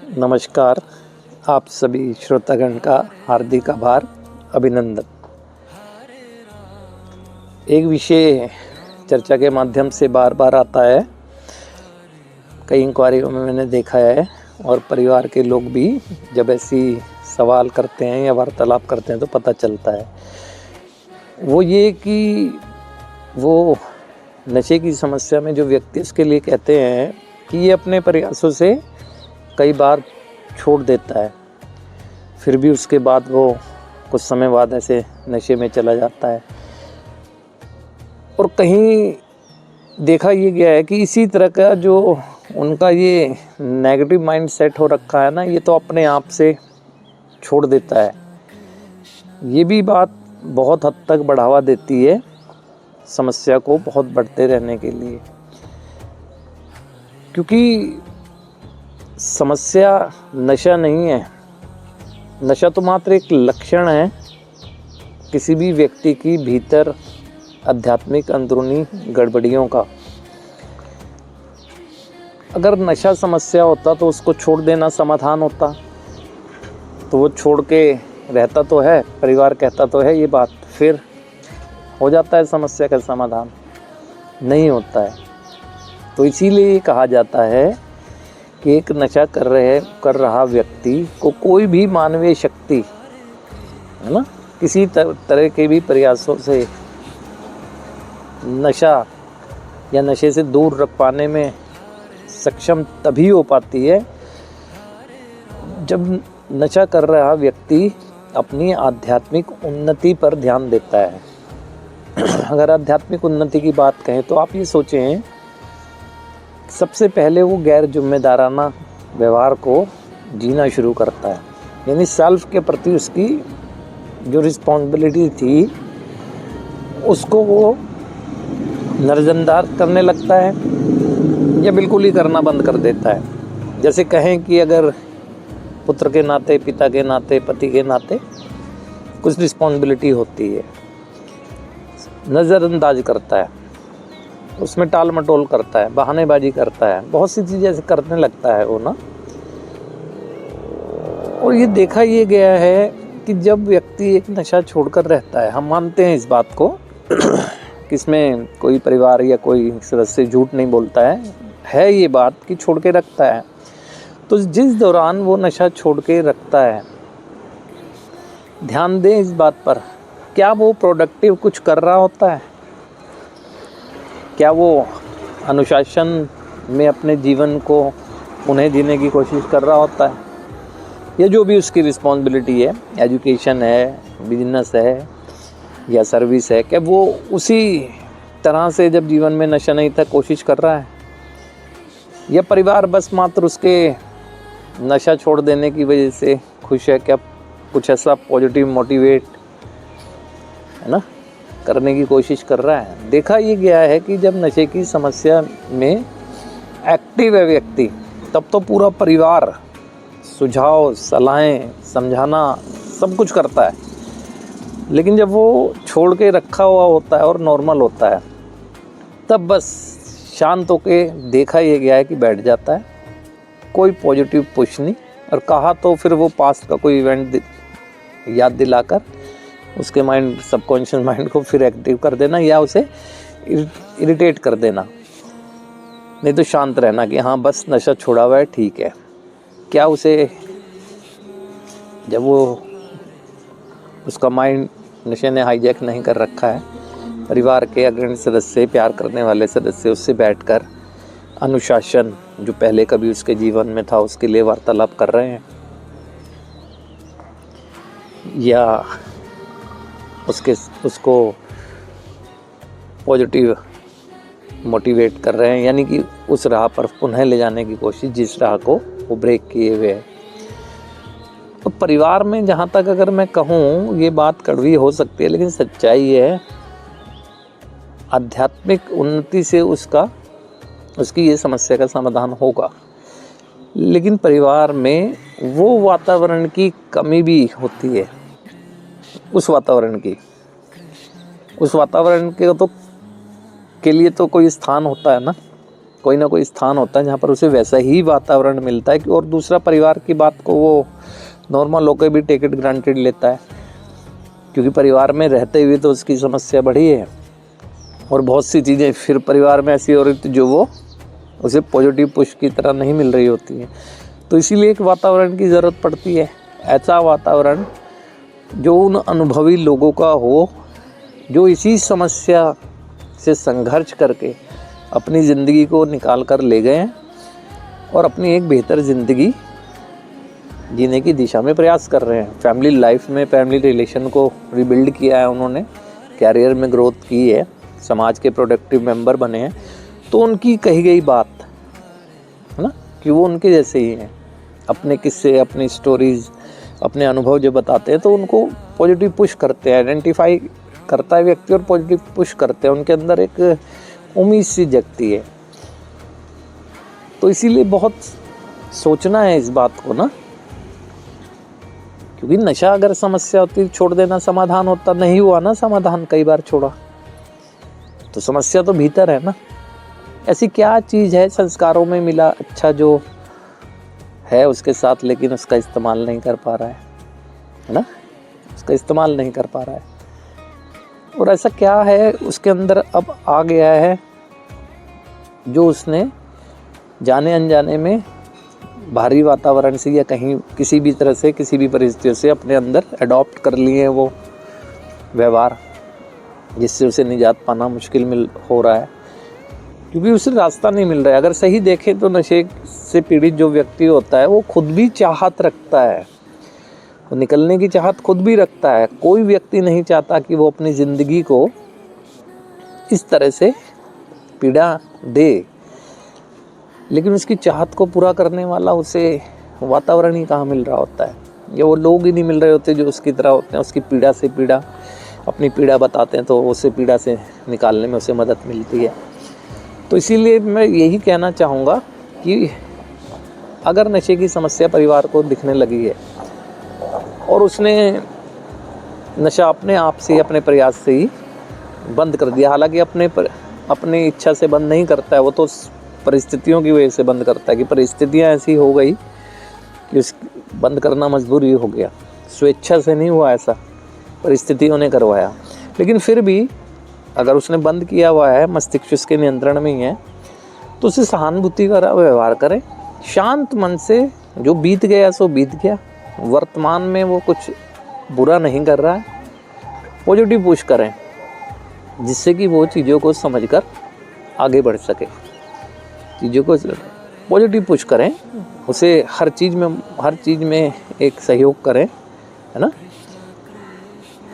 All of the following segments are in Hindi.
नमस्कार। आप सभी श्रोतागण का हार्दिक आभार, अभिनंदन। एक विषय चर्चा के माध्यम से बार बार आता है, कई इंक्वायरियों में मैंने देखा है, और परिवार के लोग भी जब ऐसी सवाल करते हैं या वार्तालाप करते हैं तो पता चलता है। वो ये कि वो नशे की समस्या में जो व्यक्ति इसके लिए कहते हैं कि ये अपने प्रयासों से कई बार छोड़ देता है, फिर भी उसके बाद वो कुछ समय बाद ऐसे नशे में चला जाता है। और कहीं देखा ये गया है कि इसी तरह का जो उनका ये नेगेटिव माइंड सेट हो रखा है ना, ये तो अपने आप से छोड़ देता है। ये भी बात बहुत हद तक बढ़ावा देती है समस्या को बहुत बढ़ते रहने के लिए, क्योंकि समस्या नशा नहीं है। नशा तो मात्र एक लक्षण है किसी भी व्यक्ति की भीतर आध्यात्मिक अंदरूनी गड़बड़ियों का। अगर नशा समस्या होता तो उसको छोड़ देना समाधान होता, तो वो छोड़ के रहता तो है, परिवार कहता तो है ये बात, फिर हो जाता है समस्या का समाधान। नहीं होता है। तो इसीलिए कहा जाता है कि एक नशा कर रहा व्यक्ति को कोई भी मानवीय शक्ति, है ना, किसी तरह के भी प्रयासों से नशा या नशे से दूर रख पाने में सक्षम तभी हो पाती है जब नशा कर रहा व्यक्ति अपनी आध्यात्मिक उन्नति पर ध्यान देता है। अगर आध्यात्मिक उन्नति की बात कहें तो आप ये सोचें, सबसे पहले वो गैर जिम्मेदाराना व्यवहार को जीना शुरू करता है, यानी सेल्फ के प्रति उसकी जो रिस्पॉन्सिबिलिटी थी उसको वो नज़रअंदाज करने लगता है या बिल्कुल ही करना बंद कर देता है। जैसे कहें कि अगर पुत्र के नाते, पिता के नाते, पति के नाते कुछ रिस्पॉन्सिबिलिटी होती है, नज़रअंदाज करता है, उसमें टाल मटोल करता है, बहानेबाजी करता है, बहुत सी चीज़ें ऐसे करने लगता है वो ना। और ये देखा ये गया है कि जब व्यक्ति एक नशा छोड़कर रहता है, हम मानते हैं इस बात को कि इसमें कोई परिवार या कोई सदस्य झूठ नहीं बोलता है ये बात कि छोड़ के रखता है। तो जिस दौरान वो नशा छोड़ के रखता है, ध्यान दें इस बात पर, क्या वो प्रोडक्टिव कुछ कर रहा होता है? क्या वो अनुशासन में अपने जीवन को उन्हें जीने की कोशिश कर रहा होता है? या जो भी उसकी रिस्पॉन्सिबिलिटी है, एजुकेशन है, बिजनेस है या सर्विस है, क्या वो उसी तरह से जब जीवन में नशा नहीं था कोशिश कर रहा है? या परिवार बस मात्र उसके नशा छोड़ देने की वजह से खुश है? क्या कुछ ऐसा पॉजिटिव मोटिवेट, है ना, करने की कोशिश कर रहा है? देखा ये गया है कि जब नशे की समस्या में एक्टिव है व्यक्ति, तब तो पूरा परिवार सुझाव, सलाहें, समझाना सब कुछ करता है। लेकिन जब वो छोड़ के रखा हुआ होता है और नॉर्मल होता है, तब बस शांत होके देखा ये गया है कि बैठ जाता है, कोई पॉजिटिव पुश नहीं। और कहा तो फिर वो पास्ट का कोई इवेंट याद दिलाकर उसके माइंड, सबकॉन्शियस माइंड को फिर एक्टिव कर देना या उसे इरिटेट कर देना, नहीं तो शांत रहना कि हाँ बस नशा छोड़ा हुआ है, ठीक है। क्या उसे, जब वो उसका माइंड नशे ने हाईजैक नहीं कर रखा है, परिवार के अग्रणी सदस्य, प्यार करने वाले सदस्य उससे बैठकर अनुशासन जो पहले कभी उसके जीवन में था उसके लिए वार्तालाप कर रहे हैं, या उसको पॉजिटिव मोटिवेट कर रहे हैं, यानी कि उस राह पर पुनः ले जाने की कोशिश जिस राह को वो ब्रेक किए हुए है। तो परिवार में जहाँ तक अगर मैं कहूँ, ये बात कड़वी हो सकती है लेकिन सच्चाई है, आध्यात्मिक उन्नति से उसकी ये समस्या का समाधान होगा। लेकिन परिवार में वो वातावरण की कमी भी होती है, उस वातावरण के लिए तो कोई स्थान होता है ना, कोई ना कोई स्थान होता है जहाँ पर उसे वैसा ही वातावरण मिलता है कि, और दूसरा परिवार की बात को वो नॉर्मल होकर भी टेक इट ग्रांटेड लेता है, क्योंकि परिवार में रहते हुए तो उसकी समस्या बढ़ी है। और बहुत सी चीज़ें फिर परिवार में ऐसी हो रही थी जो वो उसे पॉजिटिव पुश की तरह नहीं मिल रही होती है। तो इसीलिए एक वातावरण की ज़रूरत पड़ती है, ऐसा वातावरण जो उन अनुभवी लोगों का हो जो इसी समस्या से संघर्ष करके अपनी ज़िंदगी को निकाल कर ले गए हैं और अपनी एक बेहतर ज़िंदगी जीने की दिशा में प्रयास कर रहे हैं। फैमिली लाइफ में फैमिली रिलेशन को रिबिल्ड किया है उन्होंने, कैरियर में ग्रोथ की है, समाज के प्रोडक्टिव मेंबर बने हैं। तो उनकी कही गई बात है ना कि वो उनके जैसे ही हैं। अपने किस्से, अपनी स्टोरीज़, अपने अनुभव जो बताते हैं तो उनको पॉजिटिव पुश करते हैं, आइडेंटिफाई करता है व्यक्ति और पॉजिटिव पुश करते हैं। उनके अंदर एक उम्मीद सी जगती है। तो इसीलिए बहुत सोचना है इस बात को ना, क्योंकि नशा अगर समस्या होती छोड़ देना समाधान होता, नहीं हुआ ना समाधान, कई बार छोड़ा, तो समस्या तो भीतर है ना। ऐसी क्या चीज़ है संस्कारों में मिला अच्छा जो है उसके साथ, लेकिन उसका इस्तेमाल नहीं कर पा रहा है ना, उसका इस्तेमाल नहीं कर पा रहा है। और ऐसा क्या है उसके अंदर अब आ गया है जो उसने जाने अनजाने में बाहरी वातावरण से या कहीं किसी भी तरह से किसी भी परिस्थितियों से अपने अंदर अडॉप्ट कर लिए हैं वो व्यवहार, जिससे उसे निजात पाना मुश्किल हो रहा है, क्योंकि उसे रास्ता नहीं मिल रहा है। अगर सही देखें तो नशे से पीड़ित जो व्यक्ति होता है वो खुद भी चाहत रखता है, वो निकलने की चाहत खुद भी रखता है। कोई व्यक्ति नहीं चाहता कि वो अपनी ज़िंदगी को इस तरह से पीड़ा दे, लेकिन उसकी चाहत को पूरा करने वाला उसे वातावरण ही कहाँ मिल रहा होता है, या वो लोग ही नहीं मिल रहे होते जो उसकी तरह होते हैं। उसकी पीड़ा से पीड़ा, अपनी पीड़ा बताते हैं तो उसे पीड़ा से निकालने में उसे मदद मिलती है। तो इसीलिए मैं यही कहना चाहूँगा कि अगर नशे की समस्या परिवार को दिखने लगी है और उसने नशा अपने आप से, अपने प्रयास से ही बंद कर दिया, हालांकि अपनी इच्छा से बंद नहीं करता है, वो तो परिस्थितियों की वजह से बंद करता है कि परिस्थितियाँ ऐसी हो गई कि उस बंद करना मजबूरी हो गया, स्वेच्छा से नहीं हुआ, ऐसा परिस्थितियों ने करवाया। लेकिन फिर भी अगर उसने बंद किया हुआ है, मस्तिष्क उसके नियंत्रण में ही है, तो उसे सहानुभूति का व्यवहार करें, शांत मन से। जो बीत गया सो बीत गया, वर्तमान में वो कुछ बुरा नहीं कर रहा है, पॉजिटिव पुश करें, जिससे कि वो चीज़ों को समझकर आगे बढ़ सके। चीज़ों को पॉजिटिव पुश करें, उसे हर चीज़ में एक सहयोग करें, है ना।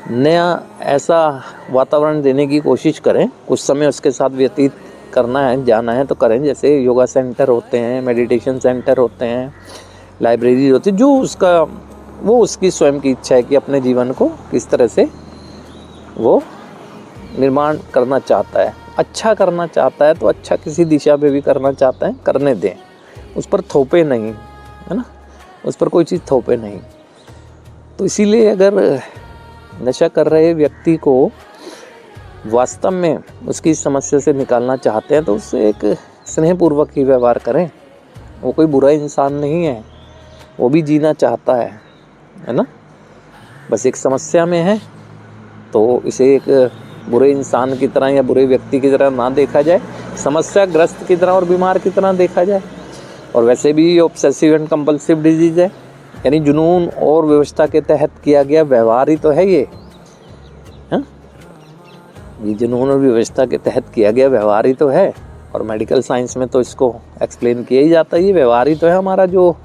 नया ऐसा वातावरण देने की कोशिश करें, कुछ समय उसके साथ व्यतीत करना है, जाना है तो करें। जैसे योगा सेंटर होते हैं, मेडिटेशन सेंटर होते हैं, लाइब्रेरी होती है, जो वो उसकी स्वयं की इच्छा है कि अपने जीवन को किस तरह से वो निर्माण करना चाहता है, अच्छा करना चाहता है, तो अच्छा किसी दिशा में भी करना चाहता है, करने दें, उस पर थोपे नहीं, है ना, उस पर कोई चीज़ थोपे नहीं। तो इसीलिए अगर नशा कर रहे व्यक्ति को वास्तव में उसकी समस्या से निकालना चाहते हैं तो उससे एक स्नेहपूर्वक ही व्यवहार करें। वो कोई बुरा इंसान नहीं है, वो भी जीना चाहता है ना। बस एक समस्या में है तो इसे एक बुरे इंसान की तरह या बुरे व्यक्ति की तरह ना देखा जाए, समस्या ग्रस्त की तरह और बीमार की तरह देखा जाए। और वैसे भी ऑब्सेसिव एंड कंपल्सिव डिजीज़ है, यानी जुनून और व्यवस्था के तहत किया गया व्यवहार ही तो है ये, हाँ? ये जुनून और व्यवस्था के तहत किया गया व्यवहार ही तो है। और मेडिकल साइंस में तो इसको एक्सप्लेन किया ही जाता है, ये व्यवहार ही तो है हमारा जो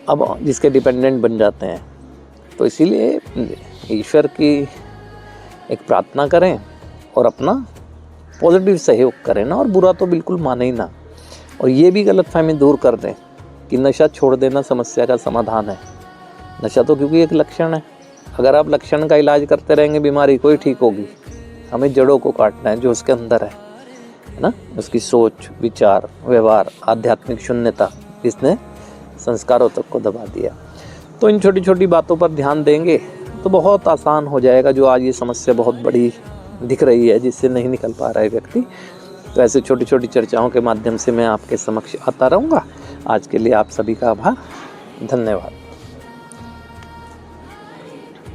अब जिसके डिपेंडेंट बन जाते हैं। तो इसीलिए ईश्वर की एक प्रार्थना करें और अपना पॉजिटिव सहयोग करें ना, और बुरा तो बिल्कुल माने ही ना। और ये भी गलतफहमी दूर कर दें कि नशा छोड़ देना समस्या का समाधान है। नशा तो क्योंकि एक लक्षण है, अगर आप लक्षण का इलाज करते रहेंगे बीमारी कोई ठीक होगी। हमें जड़ों को काटना है, जो उसके अंदर है ना, उसकी सोच, विचार, व्यवहार, आध्यात्मिक शून्यता, जिसने संस्कारों तक को दबा दिया। तो इन छोटी छोटी बातों पर ध्यान देंगे तो बहुत आसान हो जाएगा। जो आज ये समस्या बहुत बड़ी दिख रही है, जिससे नहीं निकल पा रहा है व्यक्ति, तो ऐसे छोटी छोटी चर्चाओं के माध्यम से मैं आपके समक्ष आता रहूँगा। आज के लिए आप सभी का आभार, धन्यवाद।